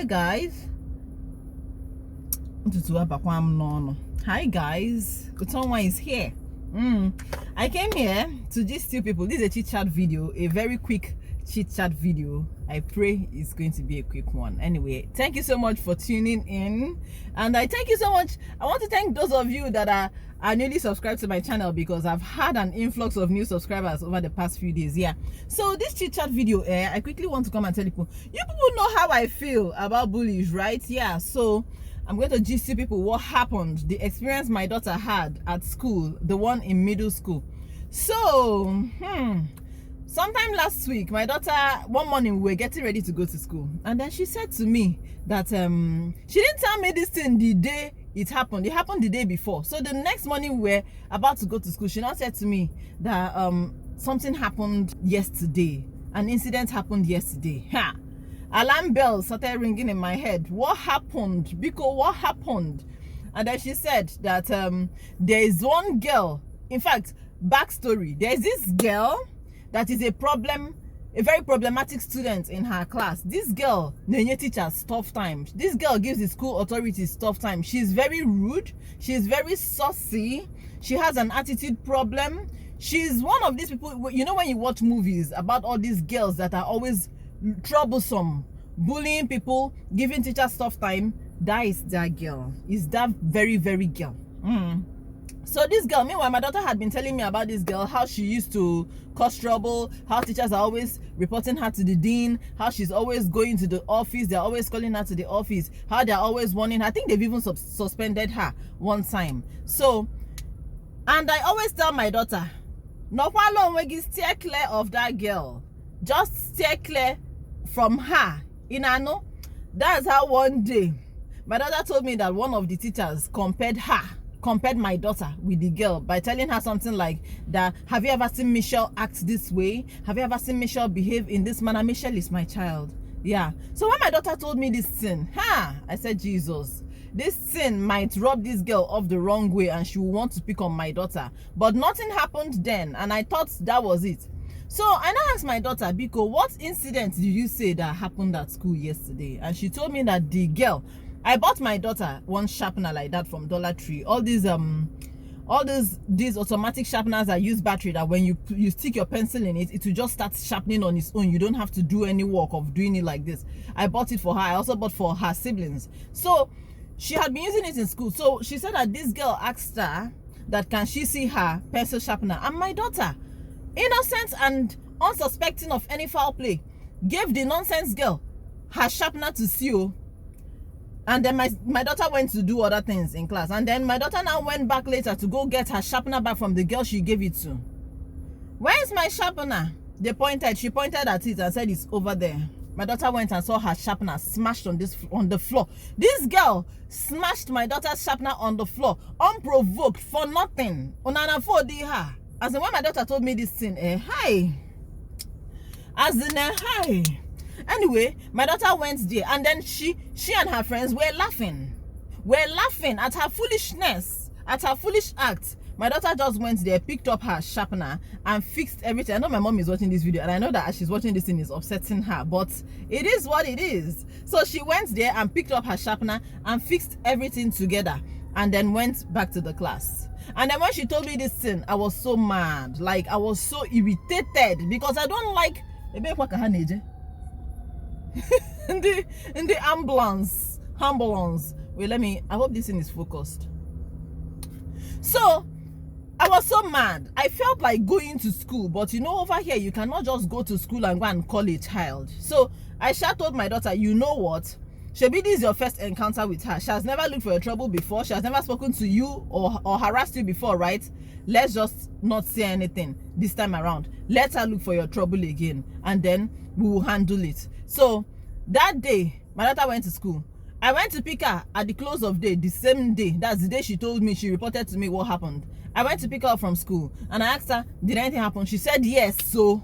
guys. Hi guys. Utonwa is here. I came here to just two people. This is a chit chat video, a very quick chit chat video. I pray it's going to be a quick one. Anyway, thank you so much for tuning in, and I thank you so much. I want to thank those of you that are newly subscribed to my channel, because I've had an influx of new subscribers over the past few days. Yeah, so this chit chat video, I quickly want to come and tell you people know how I feel about bullies, right? Yeah, so I'm going to gist you people what happened, the experience my daughter had at school, the one in middle school. So sometime last week, my daughter, one morning we were getting ready to go to school, and then she said to me that she didn't tell me this thing the day it happened. It happened the day before. So the next morning we were about to go to school, she now said to me that something happened yesterday, an incident happened yesterday. Alarm bells started ringing in my head. What happened? Biko, what happened? And then she said that there is one girl, in fact, backstory, there's this girl that is a very problematic student in her class. This girl, Nenye teachers tough time. This girl gives the school authorities tough time. She's very rude. She's very saucy. She has an attitude problem. She's one of these people, you know, when you watch movies about all these girls that are always troublesome, bullying people, giving teachers tough time, that is that girl. Is that very, very girl. So this girl, meanwhile, my daughter had been telling me about this girl, how she used to cause trouble, how teachers are always reporting her to the dean, how she's always going to the office, they're always calling her to the office, how they're always warning her. I think they've even suspended her one time. So, and I always tell my daughter, no problem, steer clear of that girl. Just steer clear from her. Inano, that's how one day my daughter told me that one of the teachers compared my daughter with the girl by telling her something like that, have you ever seen Michelle act this way? Have you ever seen Michelle behave in this manner? Michelle is my child. Yeah. So when my daughter told me this thing, I said, Jesus, this thing might rub this girl off the wrong way and she will want to pick on my daughter. But nothing happened then, and I thought that was it. So I now asked my daughter, Biko, what incident did you say that happened at school yesterday? And she told me that the girl, I bought my daughter one sharpener like that from Dollar Tree. All these automatic sharpeners that use battery, that when you stick your pencil in it, it will just start sharpening on its own. You don't have to do any work of doing it like this. I bought it for her. I also bought for her siblings. So she had been using it in school. So she said that this girl asked her that can she see her pencil sharpener, and my daughter, innocent and unsuspecting of any foul play, gave the nonsense girl her sharpener to see. And then my daughter went to do other things in class. And then my daughter now went back later to go get her sharpener back from the girl she gave it to. Where's my sharpener? She pointed at it and said it's over there. My daughter went and saw her sharpener smashed on the floor. This girl smashed my daughter's sharpener on the floor, unprovoked, for nothing. As in, when my daughter told me this thing, Anyway, my daughter went there, and then she and her friends were laughing at her foolishness, at her foolish act. My daughter just went there, picked up her sharpener, and fixed everything. I know my mom is watching this video, and I know that as she's watching this thing, is upsetting her, but it is what it is. So she went there and picked up her sharpener and fixed everything together, and then went back to the class. And then when she told me this thing, I was so mad. Like, I was so irritated, because I don't like in the ambulance. Wait, I hope this thing is focused. So I was so mad. I felt like going to school, but you know, over here you cannot just go to school and go and call a child. So I told my daughter, you know what, Shebi, this is your first encounter with her. She has never looked for your trouble before. She has never spoken to you or harassed you before, right? Let's just not say anything this time around. Let her look for your trouble again, and then we will handle it. So that day, my daughter went to school. I went to pick her at the close of day, the same day. That's the day she told me, she reported to me what happened. I went to pick her up from school, and I asked her, did anything happen? She said yes. So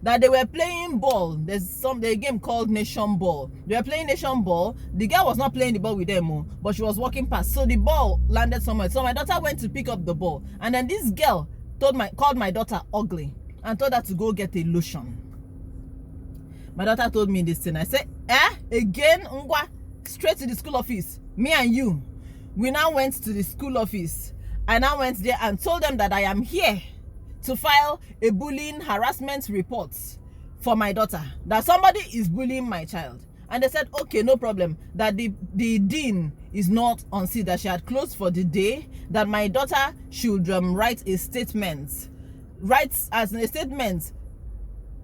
that they were playing ball. There's a game called Nation Ball. They were playing Nation Ball. The girl was not playing the ball with them, but she was walking past. So the ball landed somewhere. So my daughter went to pick up the ball, and then this girl called my daughter ugly and told her to go get a lotion. My daughter told me this thing. I said, again, ngwa, straight to the school office. Me and you. We now went to the school office. I now went there and told them that I am here to file a bullying harassment report for my daughter, that somebody is bullying my child. And they said, okay, no problem, that the dean is not on seat, that she had closed for the day, that my daughter should write a statement,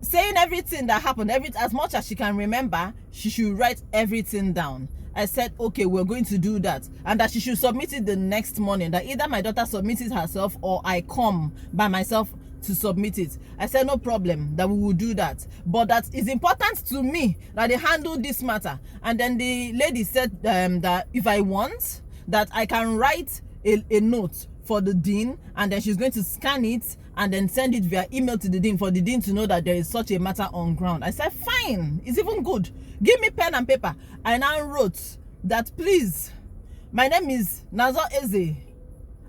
saying everything that happened, as much as she can remember, she should write everything down. I said, okay, we're going to do that, and that she should submit it the next morning, that either my daughter submits it herself or I come by myself to submit it. I said, no problem, that we will do that, but that is important to me that they handle this matter. And then the lady said that if I want, that I can write a note for the dean, and then she's going to scan it and then send it via email to the dean, for the dean to know that there is such a matter on ground. I said, fine, it's even good. Give me pen and paper. I now wrote that, please, my name is Nazor.ezeh.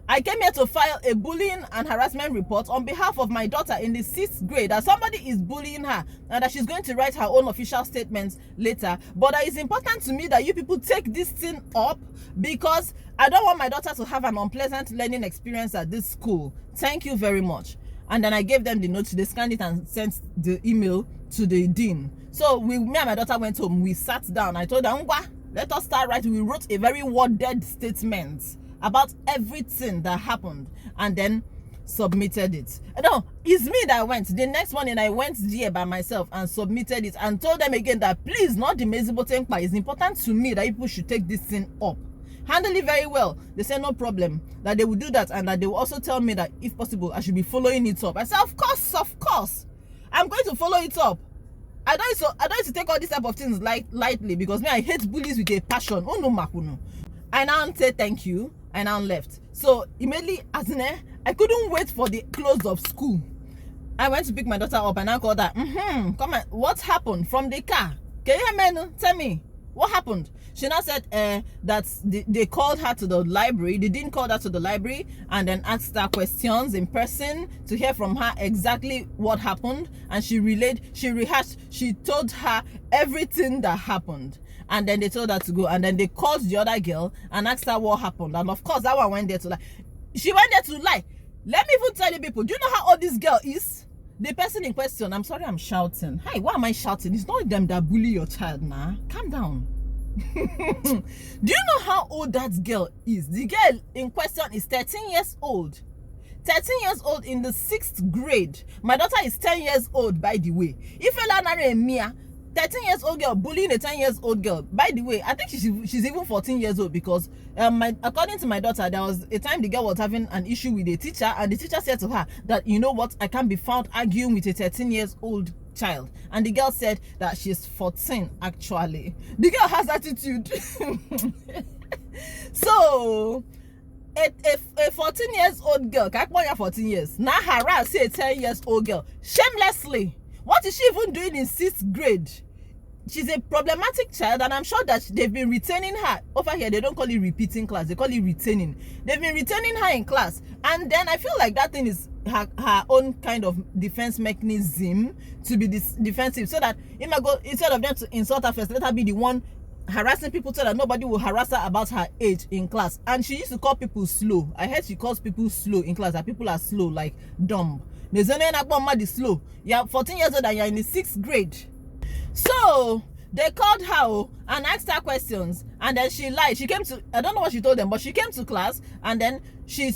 I came here to file a bullying and harassment report on behalf of my daughter in the 6th grade, that somebody is bullying her and that she's going to write her own official statements later. But it is important to me that you people take this thing up, because I don't want my daughter to have an unpleasant learning experience at this school. Thank you very much. And then I gave them the note. They scanned it and sent the email to the dean. So me and my daughter went home. We sat down. I told her, let us start writing. We wrote a very worded statement about everything that happened, and then submitted it. No, it's me that went. The next morning I went there by myself and submitted it, and told them again that, please, not the Mezibo Tenkpa. It's important to me that people should take this thing up. Handle it very well. They said no problem, that they will do that, and that they will also tell me that if possible I should be following it up. I said, of course, I'm going to follow it up. I don't need to take all these type of things lightly, because me, I hate bullies with a passion. Oh no, Makuno. I now said thank you. I now left. So immediately, I couldn't wait for the close of school. I went to pick my daughter up, and I called her. Come on, what happened from the car? Can you hear me? Tell me, what happened? She now said that they called her to the library. They didn't call her to the library, and then asked her questions in person to hear from her exactly what happened. And she rehashed, she told her everything that happened. And then they told her to go, and then they called the other girl and asked her what happened. And of course, that one went there to lie. She went there to lie. Let me even tell you people, do you know how old this girl is? The person in question, I'm sorry I'm shouting. Hi, why am I shouting? It's not them that bully your child now. Calm down. Do you know how old that girl is? The girl in question is 13 years old. 13 years old in the 6th grade. My daughter is 10 years old, by the way. If you Mia, 13 years old girl bullying a 10 years old girl. By the way, I think she's even 14 years old, because according to my daughter, there was a time the girl was having an issue with a teacher, and the teacher said to her that, you know what, I can't be found arguing with a 13 years old child. And the girl said that she's 14 actually. The girl has attitude. So a 14 years old girl, 14 years, now harass a 10 years old girl shamelessly. What is she even doing in 6th grade? She's a problematic child, and I'm sure that they've been retaining her. Over here, they don't call it repeating class, they call it retaining. They've been retaining her in class. And then I feel like that thing is her own kind of defense mechanism to be defensive, so that instead of them to insult her first, let her be the one harassing people, so that nobody will harass her about her age in class. And she used to call people slow. I heard she calls people slow in class, that people are slow, like dumb. Slow. You're 14 years old and you're in the 6th grade. So they called her and asked her questions, and then she lied. She came to, I don't know what she told them, but she came to class, and then she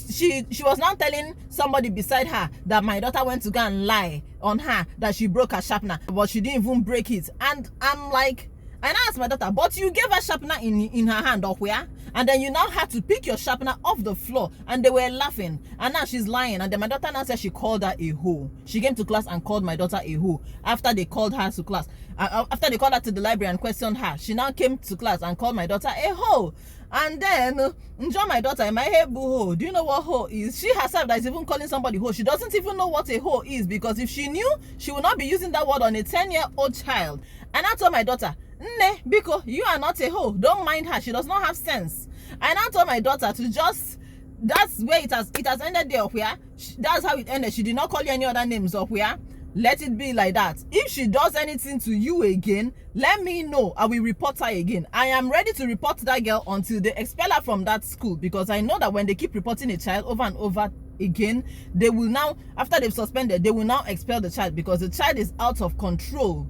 was now telling somebody beside her that my daughter went to go and lie on her, that she broke her sharpener, but she didn't even break it. And I'm like, and I asked my daughter, but you gave her sharpener in her hand, or where? And then you now had to pick your sharpener off the floor, and they were laughing. And now she's lying. And then my daughter now said she called her a hoe. She came to class and called my daughter a hoe after they called her to class. After they called her to the library and questioned her, she now came to class and called my daughter a hoe. And then enjoy my daughter in my head, boo. Do you know what hoe is? She herself that is even calling somebody hoe. She doesn't even know what a hoe is, because if she knew, she would not be using that word on a 10-year-old child. And I told my daughter, "Ne, Biko, you are not a hoe. Don't mind her. She does not have sense." And I told my daughter to just, that's where it has ended there, where that's how it ended. She did not call you any other names, or where let it be like that. If she does anything to you again, let me know. I will report her again. I am ready to report that girl until they expel her from that school, because I know that when they keep reporting a child over and over again, they will now, after they've suspended, they will now expel the child because the child is out of control.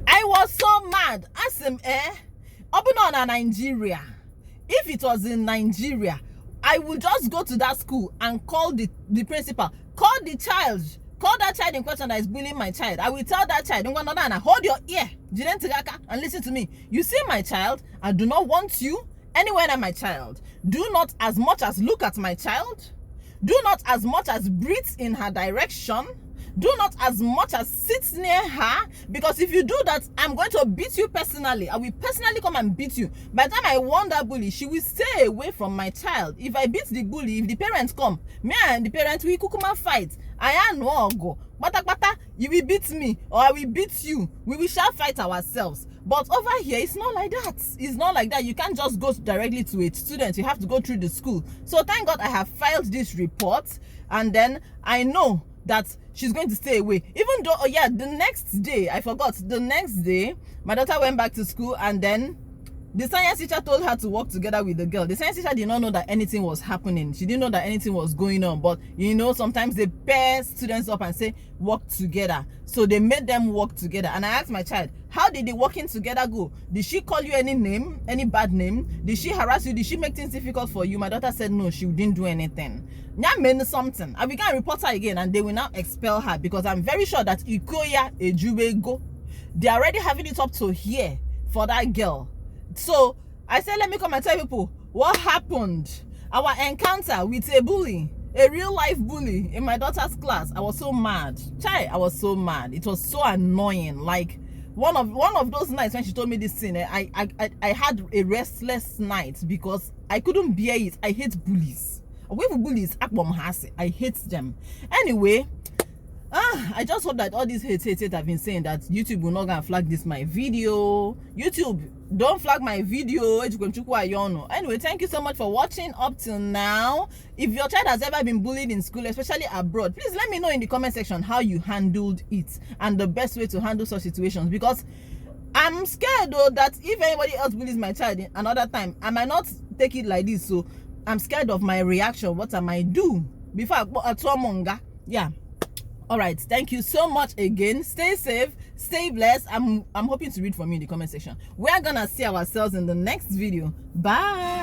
I was so mad. Open on Nigeria. If it was in Nigeria, I would just go to that school and call the principal, call the child, call that child in question that is bullying my child. I will tell that child, hold your ear, and listen to me. You see my child, I do not want you anywhere near my child. Do not as much as look at my child. Do not as much as breathe in her direction. Do not as much as sit near her, because if you do that, I'm going to beat you personally. I will personally come and beat you. By the time I warn that bully, she will stay away from my child. If I beat the bully, if the parents come, me and the parents will kukuma fight. I no go. Bata, you will beat me or I will beat you. We shall fight ourselves. But over here, it's not like that. It's not like that. You can't just go directly to a student. You have to go through the school. So thank God I have filed this report, and then I know that she's going to stay away. Even though, the next day, I forgot, the next day, my daughter went back to school, and then the science teacher told her to work together with the girl. The science teacher did not know that anything was happening. She didn't know that anything was going on. But, sometimes they pair students up and say, work together. So they made them work together. And I asked my child, how did the working together go? Did she call you any name, any bad name? Did she harass you? Did she make things difficult for you? My daughter said, no, she didn't do anything. That meant something. I began to report her again, and they will now expel her, because I'm very sure that Ikoya Ejubego, they are already having it up to here for that girl. So I said, let me come and tell people what happened. Our encounter with a bully, a real life bully in my daughter's class. I was so mad. I was so mad. It was so annoying. Like one of those nights when she told me this thing, I had a restless night because I couldn't bear it. I hate bullies. Bullies, I hate them. Anyway, I just hope that all these hate have been saying that YouTube will not gonna flag this my video. YouTube, don't flag my video. Anyway, thank you so much for watching up till now. If your child has ever been bullied in school, especially abroad, please let me know in the comment section how you handled it and the best way to handle such situations, because I'm scared though that if anybody else bullies my child another time, I might not take it like this. So I'm scared of my reaction. What I might do before I go to monga. Yeah. All right, thank you so much again. Stay safe, stay blessed. I'm hoping to read from you in the comment section. We are gonna see ourselves in the next video. Bye.